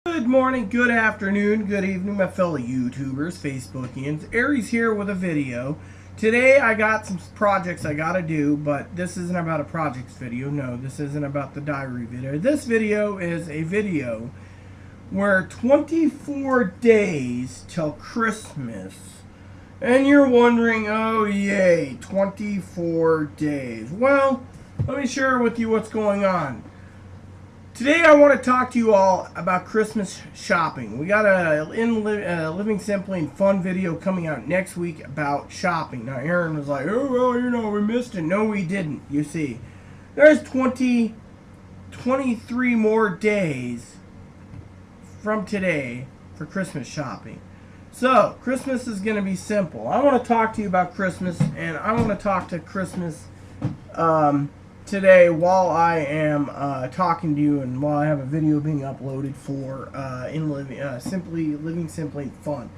Good morning, good afternoon, good evening, my fellow YouTubers, Facebookians. Aries here with a video. Today I got some projects I gotta do, but this isn't about a projects video. No, this isn't about the diary video. This video is a video where 24 days till Christmas. And you're wondering, oh yay, 24 days. Well, let me share with you what's going on. Today I want to talk to you all about Christmas shopping. We got a Living Simply and Fun video coming out next week about shopping. Now Aaron was like, oh well, we missed it. No, we didn't. You see, there's 23 more days from today for Christmas shopping. So Christmas is going to be simple. I want to talk to you about Christmas, and I want to talk to Christmas today while I am talking to you and while I have a video being uploaded for Living Simply Fun.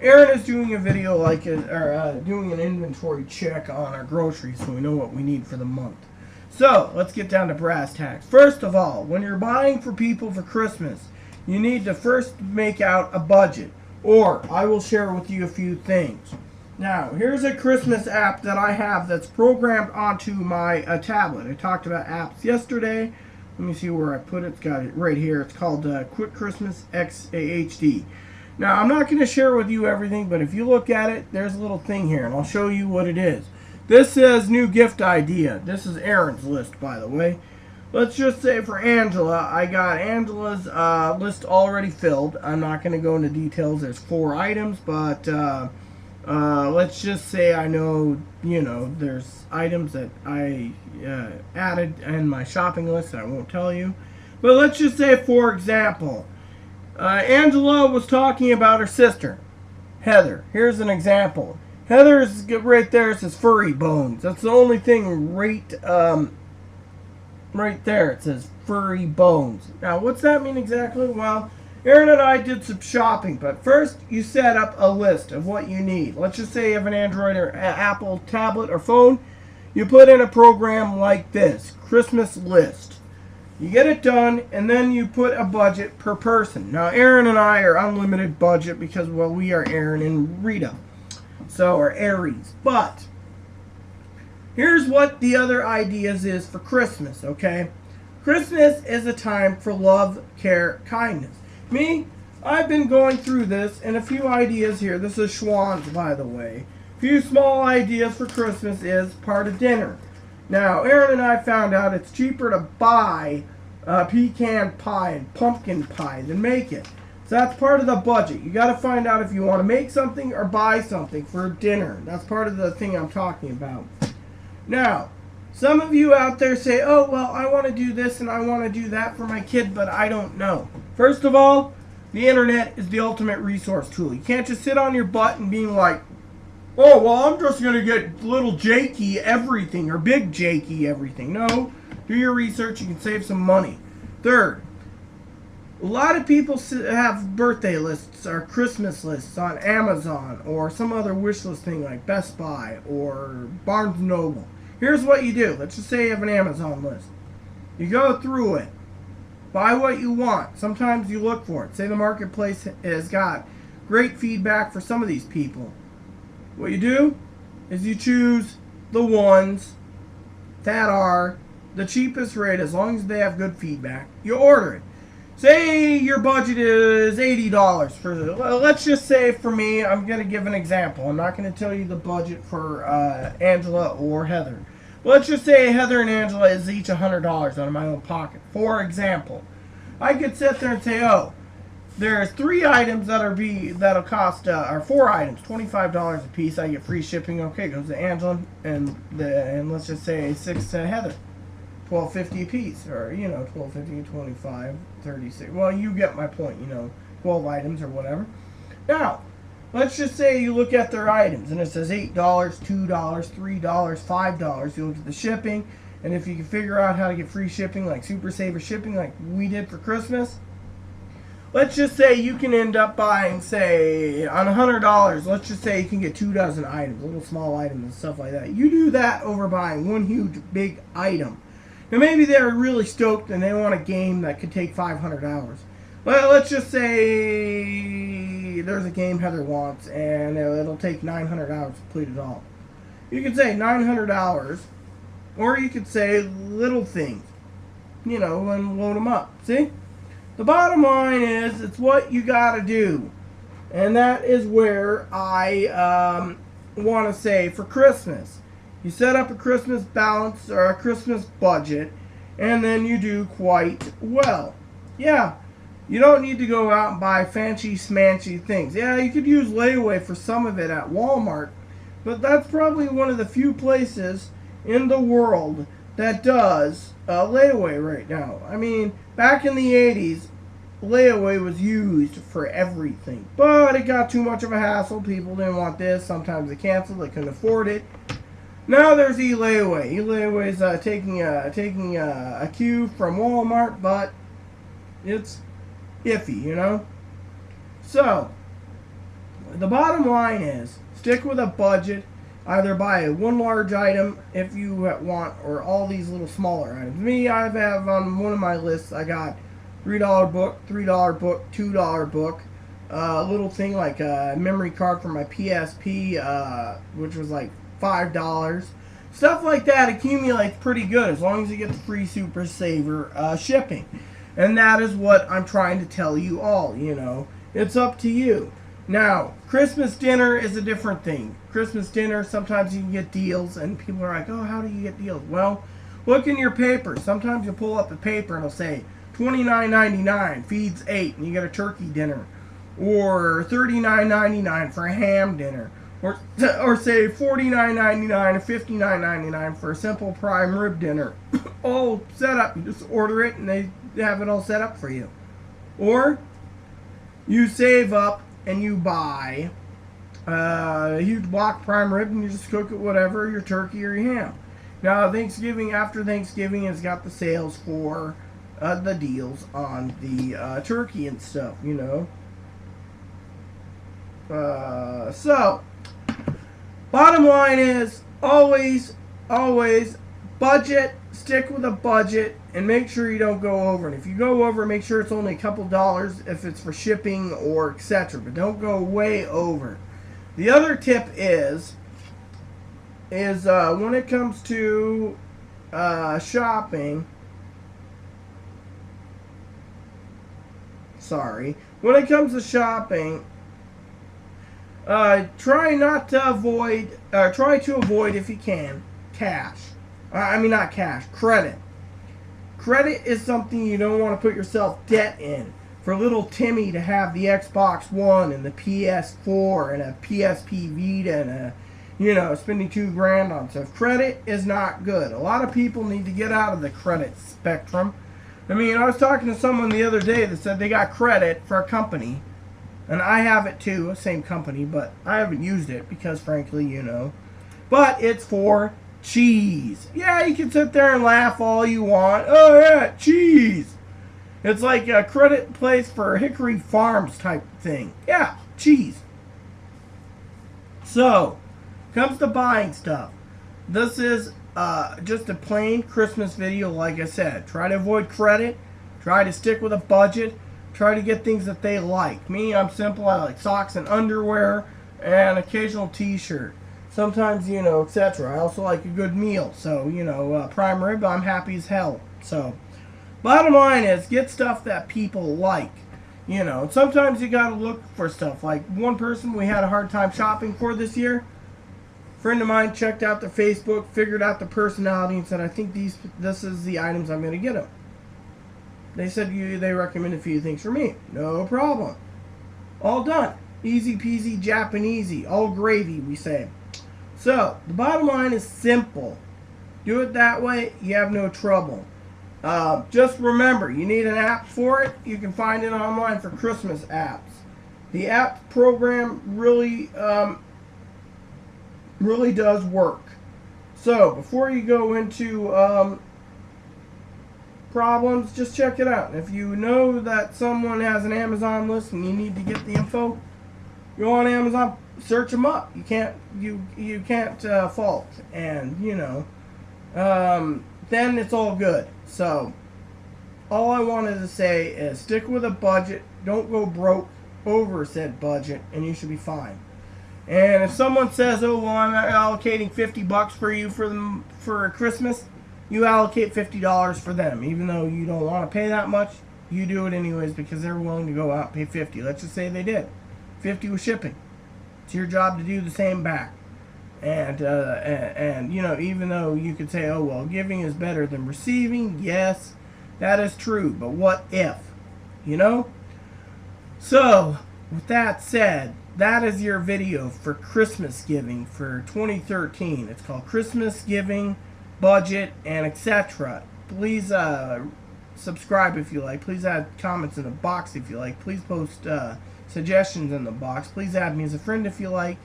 Aaron is doing a video doing an inventory check on our groceries so we know what we need for the month. So let's get down to brass tacks. First of all, when you're buying for people for Christmas, you need to first make out a budget, or I will share with you a few things. Now, here's a Christmas app that I have that's programmed onto my tablet. I talked about apps yesterday. Let me see where I put it. It's got it right here. It's called Quick Christmas XAHD. Now, I'm not going to share with you everything, but if you look at it, there's a little thing here, and I'll show you what it is. This says new gift idea. This is Aaron's list, by the way. Let's just say for Angela, I got Angela's list already filled. I'm not going to go into details. There's 4 items, but let's just say I know, there's items that I added in my shopping list that I won't tell you. But let's just say, for example, Angela was talking about her sister, Heather. Here's an example. Heather's right there. It says furry bones. That's the only thing right there. It says furry bones. Now, what's that mean exactly? Well, Aaron and I did some shopping, but first you set up a list of what you need. Let's just say you have an Android or Apple tablet or phone. You put in a program like this, Christmas list. You get it done, and then you put a budget per person. Now, Aaron and I are unlimited budget because, well, we are Aaron and Rita, or Aries. But here's what the other ideas is for Christmas, okay? Christmas is a time for love, care, kindness. Me, I've been going through this and a few ideas here. This is Schwann's, by the way. A few small ideas for Christmas is part of dinner. Now, Aaron and I found out it's cheaper to buy pecan pie and pumpkin pie than make it. So that's part of the budget. You got to find out if you want to make something or buy something for dinner. That's part of the thing I'm talking about. Now, some of you out there say, oh, well, I want to do this and I want to do that for my kid, but I don't know. First of all, the internet is the ultimate resource tool. You can't just sit on your butt and being like, oh, well, I'm just going to get little Jakey everything or big Jakey everything. No, do your research. You can save some money. Third, a lot of people have birthday lists or Christmas lists on Amazon or some other wish list thing like Best Buy or Barnes & Noble. Here's what you do. Let's just say you have an Amazon list. You go through it. Buy what you want. Sometimes you look for it. Say the marketplace has got great feedback for some of these people. What you do is you choose the ones that are the cheapest rate as long as they have good feedback. You order it. Say your budget is $80 for the, let's just say for me, I'm going to give an example. I'm not going to tell you the budget for Angela or Heather. Let's just say Heather and Angela is each $100 out of my own pocket. For example, I could sit there and say, oh, there's 3 items that'll cost, or 4 items, $25 a piece. I get free shipping. Okay, goes to Angela and let's just say 6 to Heather. $12.50 a piece, or $12.50, 25, 36. Well, you get my point. 12 items or whatever. Now, let's just say you look at their items and it says $8, $2, $3, $5. You look at the shipping, and if you can figure out how to get free shipping, like Super Saver shipping, like we did for Christmas, let's just say you can end up buying, say, on $100. Let's just say you can get 2 dozen items, little small items and stuff like that. You do that over buying one huge big item. Now maybe they're really stoked and they want a game that could take 500 hours. Well, let's just say there's a game Heather wants, and it'll take 900 hours to complete it all. You could say 900 hours, or you could say little things, and load them up. See? The bottom line is, it's what you got to do. And that is where I want to say for Christmas. You set up a Christmas balance or a Christmas budget, and then you do quite well. Yeah, you don't need to go out and buy fancy smancy things. Yeah, you could use layaway for some of it at Walmart, but that's probably one of the few places in the world that does layaway right now. I mean, back in the 80s, layaway was used for everything, but it got too much of a hassle. People didn't want this. Sometimes they canceled. They couldn't afford it. Now there's eLayaway. eLayaway is taking a cue from Walmart, but it's iffy, So the bottom line is, stick with a budget. Either buy one large item if you want, or all these little smaller items. Me, I have on one of my lists, I got $3 book, $3 book, $2 book. A little thing like a memory card for my PSP, which was like $5. Stuff like that accumulates pretty good as long as you get the free Super Saver shipping. And that is what I'm trying to tell you all, It's up to you. Now, Christmas dinner is a different thing. Christmas dinner, sometimes you can get deals, and people are like, oh, how do you get deals? Well, look in your paper. Sometimes you pull up the paper and it'll say $29.99, feeds 8, and you get a turkey dinner. Or $39.99 for a ham dinner. Or say $49.99 or $59.99 for a simple prime rib dinner. All set up. You just order it and they have it all set up for you. Or you save up and you buy a huge block prime rib and you just cook it whatever, your turkey or your ham. Now after Thanksgiving has got the sales for the deals on the turkey and stuff, So, bottom line is, always budget, stick with a budget, and make sure you don't go over. And if you go over, make sure it's only a couple dollars if it's for shipping or etc. But don't go way over. The other tip is when it comes to shopping. When it comes to shopping, try to avoid if you can cash. Not cash, credit. Credit is something you don't want to put yourself debt in. For little Timmy to have the Xbox One and the PS4 and a PSP Vita and spending $2,000 on stuff. Credit is not good. A lot of people need to get out of the credit spectrum. I was talking to someone the other day that said they got credit for a company. And I have it too, same company, but I haven't used it because, frankly, But it's for cheese. Yeah, you can sit there and laugh all you want. Oh, yeah, cheese. It's like a credit place for Hickory Farms type thing. Yeah, cheese. So, comes to buying stuff. This is just a plain Christmas video, like I said. Try to avoid credit. Try to stick with a budget. Try to get things that they like. Me, I'm simple. I like socks and underwear and occasional t-shirt. Sometimes, etc. I also like a good meal. So, prime rib, I'm happy as hell. So, bottom line is, get stuff that people like. Sometimes you gotta look for stuff. Like one person we had a hard time shopping for this year. Friend of mine checked out their Facebook, figured out the personality, and said, I think this is the items I'm going to get them. They said they recommend a few things for me. No problem. All done. Easy peasy Japanesey. All gravy, we say. So, the bottom line is simple. Do it that way, you have no trouble. Just remember, you need an app for it. You can find it online for Christmas apps. The app program really does work. So, before you go into problems, just check it out. And if you know that someone has an Amazon list and you need to get the info, go on Amazon, search them up. You can't fault, and then it's all good. So, all I wanted to say is stick with a budget. Don't go broke over said budget, and you should be fine. And if someone says, "Oh, well, I'm allocating $50 for you for Christmas," you allocate $50 for them, even though you don't want to pay that much. You do it anyways because they're willing to go out and pay 50. Let's just say they did. 50 with shipping. It's your job to do the same back. And you know, even though you could say, "Oh, well, giving is better than receiving," yes, that is true. But what if? You know. So, with that said, that is your video for Christmas giving for 2013. It's called Christmas Giving, Budget, and etc. Please subscribe if you like. Please add comments in the box if you like. Please post suggestions in the box. Please add me as a friend if you like.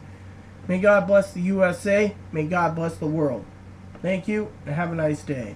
May God bless the USA. May God bless the world. Thank you, and have a nice day.